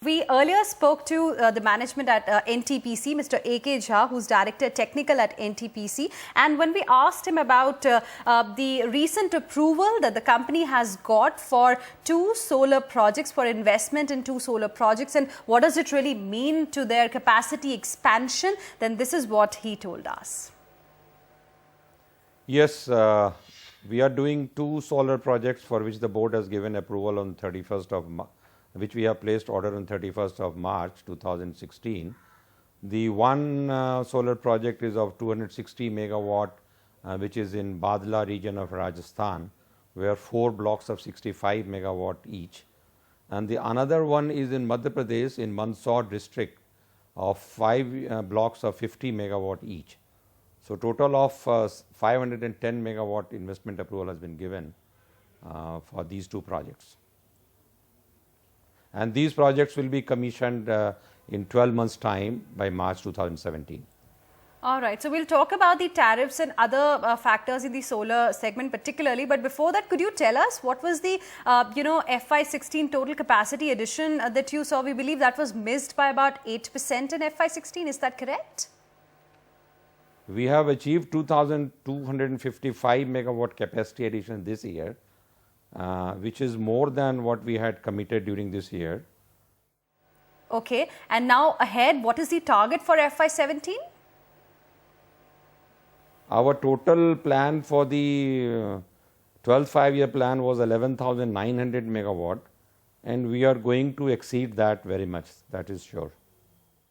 we earlier spoke to the management at NTPC, Mr. A.K. Jha, who's Director Technical at NTPC. And when we asked him about the recent approval that the company has got for 2 solar projects, for investment in 2 solar projects, and what does it really mean to their capacity expansion, then this is what he told us. Yes, we are doing 2 solar projects for which the board has given approval on 31st of March, which we have placed order on 31st of March 2016. The one solar project is of 260 megawatt, which is in Badla region of Rajasthan, where 4 blocks of 65 megawatt each. And the another one is in Madhya Pradesh in Mandsaur district of 5 blocks of 50 megawatt each. So, total of 510 megawatt investment approval has been given for these 2 projects. And these projects will be commissioned in 12 months time by March 2017. All right. So, we'll talk about the tariffs and other factors in the solar segment particularly. But before that, could you tell us what was the, FY16 total capacity addition that you saw? We believe that was missed by about 8% in FY16. Is that correct? We have achieved 2,255 megawatt capacity addition this year, which is more than what we had committed during this year. Okay. And now ahead, what is the target for FY17? Our total plan for the 12th 5-year plan was 11,900 megawatt, and we are going to exceed that very much, that is sure.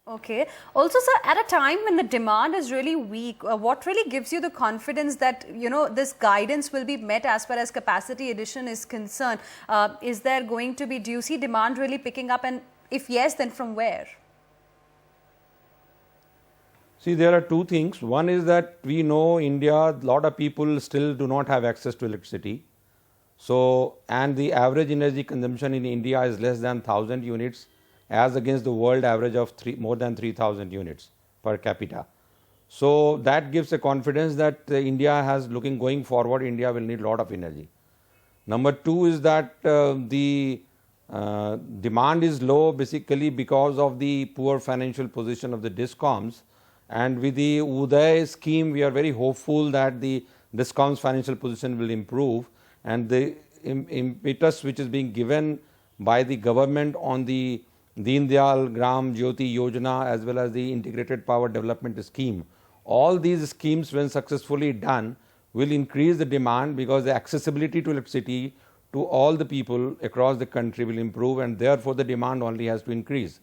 Okay. Also, sir, at a time when the demand is really weak, what really gives you the confidence that, this guidance will be met as far as capacity addition is concerned? Is there going to be, do you see demand really picking up, and if yes, then from where? See, there are 2 things. One is that we know India, a lot of people still do not have access to electricity. So, and the average energy consumption in India is less than 1,000 units as against the world average of more than 3,000 units per capita. So, that gives a confidence that India has going forward, India will need a lot of energy. Number 2 is that the demand is low basically because of the poor financial position of the DISCOMs, and with the Uday scheme we are very hopeful that the DISCOMs financial position will improve, and the impetus which is being given by the government on the Deen Dayal Gram Jyoti Yojana as well as the integrated power development scheme. All these schemes, when successfully done, will increase the demand because the accessibility to electricity to all the people across the country will improve, and therefore the demand only has to increase.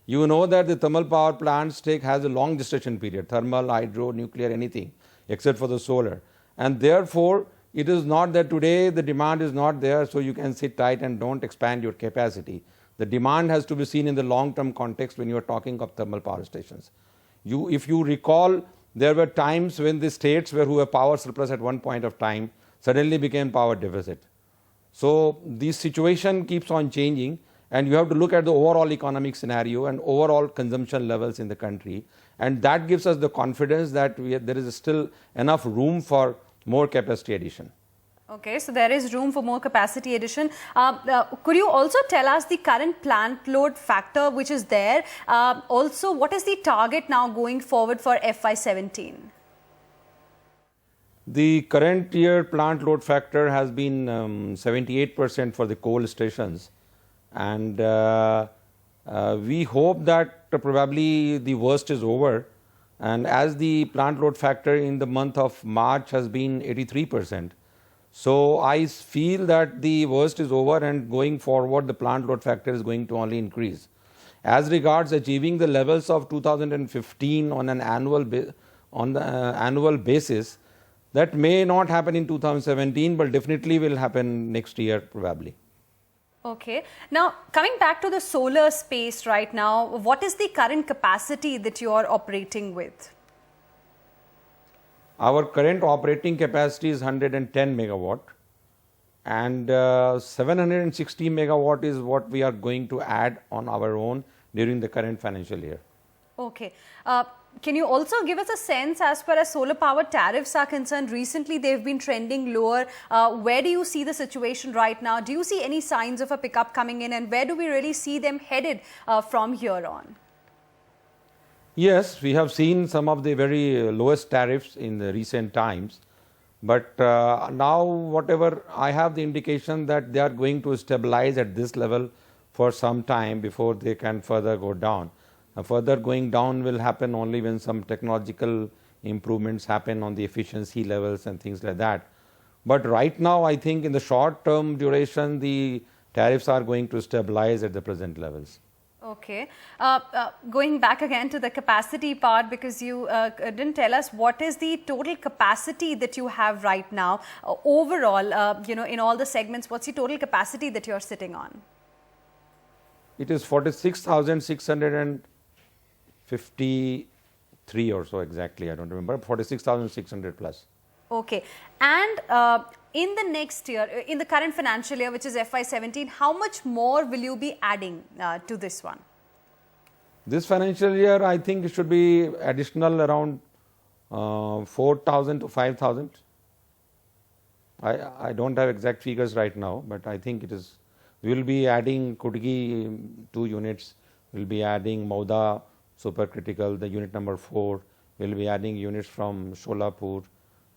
You know that the thermal power plants has a long gestation period, thermal, hydro, nuclear, anything except for the solar, and therefore it is not that today the demand is not there, so you can sit tight and don't expand your capacity. The demand has to be seen in the long term context when you are talking of thermal power stations. If you recall, there were times when the states who were power surplus at one point of time suddenly became power deficit. So, this situation keeps on changing, and you have to look at the overall economic scenario and overall consumption levels in the country, and that gives us the confidence that there is still enough room for more capacity addition. Okay, so there is room for more capacity addition. Could you also tell us the current plant load factor which is there? Also, what is the target now going forward for FY17? The current year plant load factor has been 78% for the coal stations, and we hope that probably the worst is over, and as the plant load factor in the month of March has been 83%. So, I feel that the worst is over, and going forward the plant load factor is going to only increase. As regards achieving the levels of 2015 on an annual basis, that may not happen in 2017, but definitely will happen next year probably. Okay. Now, coming back to the solar space right now, what is the current capacity that you are operating with? Our current operating capacity is 110 megawatt, and 760 megawatt is what we are going to add on our own during the current financial year. Okay. Can you also give us a sense as far as solar power tariffs are concerned? Recently, they've been trending lower. Where do you see the situation right now? Do you see any signs of a pickup coming in, and where do we really see them headed from here on? Yes, we have seen some of the very lowest tariffs in the recent times. But now, whatever I have the indication that they are going to stabilize at this level for some time before they can further go down. Further going down will happen only when some technological improvements happen on the efficiency levels and things like that. But right now, I think in the short term duration, the tariffs are going to stabilize at the present levels. Okay. Going back again to the capacity part, because you didn't tell us what is the total capacity that you have right now overall, in all the segments. What's the total capacity that you're sitting on? It is 46,653 or so exactly. I don't remember. 46,600 plus. Okay. And in the next year, in the current financial year, which is FY17, how much more will you be adding to this one? This financial year, I think it should be additional around 4,000 to 5,000. I don't have exact figures right now, but I think it is. We will be adding Kudgi 2 units. We will be adding Mauda supercritical, the unit number 4. We will be adding units from Sholapur.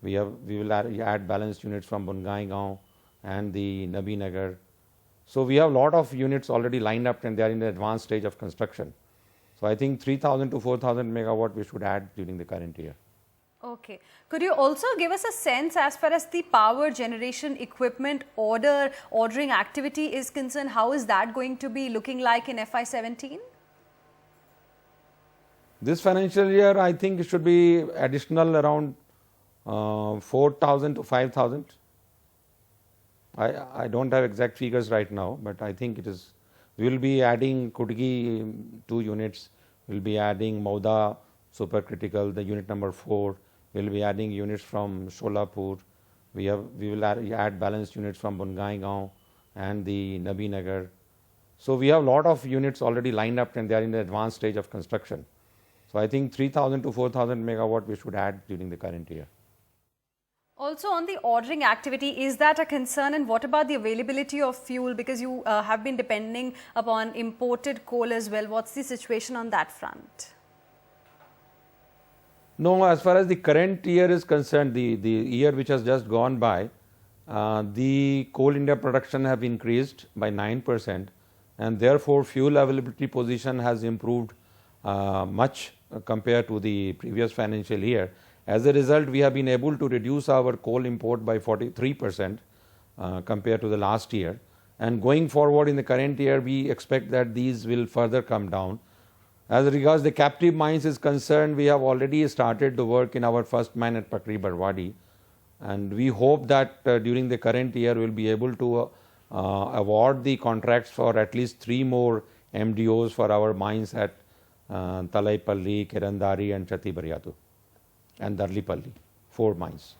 We will add balanced units from Bungaigaon and the Nabi Nagar. So we have a lot of units already lined up, and they are in the advanced stage of construction. So I think 3,000 to 4,000 megawatt we should add during the current year. Okay. Could you also give us a sense as far as the power generation equipment ordering activity is concerned? How is that going to be looking like in FY17? This financial year, I think it should be additional around 4,000 to 5,000. I don't have exact figures right now, but I think it is. We will be adding Kudgi 2 units. We will be adding Mauda supercritical, the unit number 4. We will be adding units from Sholapur. We will add balanced units from Bungaigaon and the Nabi Nagar. So we have a lot of units already lined up, and they are in the advanced stage of construction. So I think 3,000 to 4,000 megawatt we should add during the current year. Also on the ordering activity, is that a concern, and what about the availability of fuel, because you have been depending upon imported coal as well? What's the situation on that front? No, as far as the current year is concerned, the year which has just gone by, the Coal India production have increased by 9%, and therefore fuel availability position has improved much compared to the previous financial year. As a result, we have been able to reduce our coal import by 43% compared to the last year. And going forward in the current year, we expect that these will further come down. As regards the captive mines is concerned, we have already started the work in our first mine at Pakri Barwadi. And we hope that during the current year, we will be able to award the contracts for at least 3 more MDOs for our mines at Talaipalli, Kirandari and Chatti Baryatu and Darlipalli, 4 mines.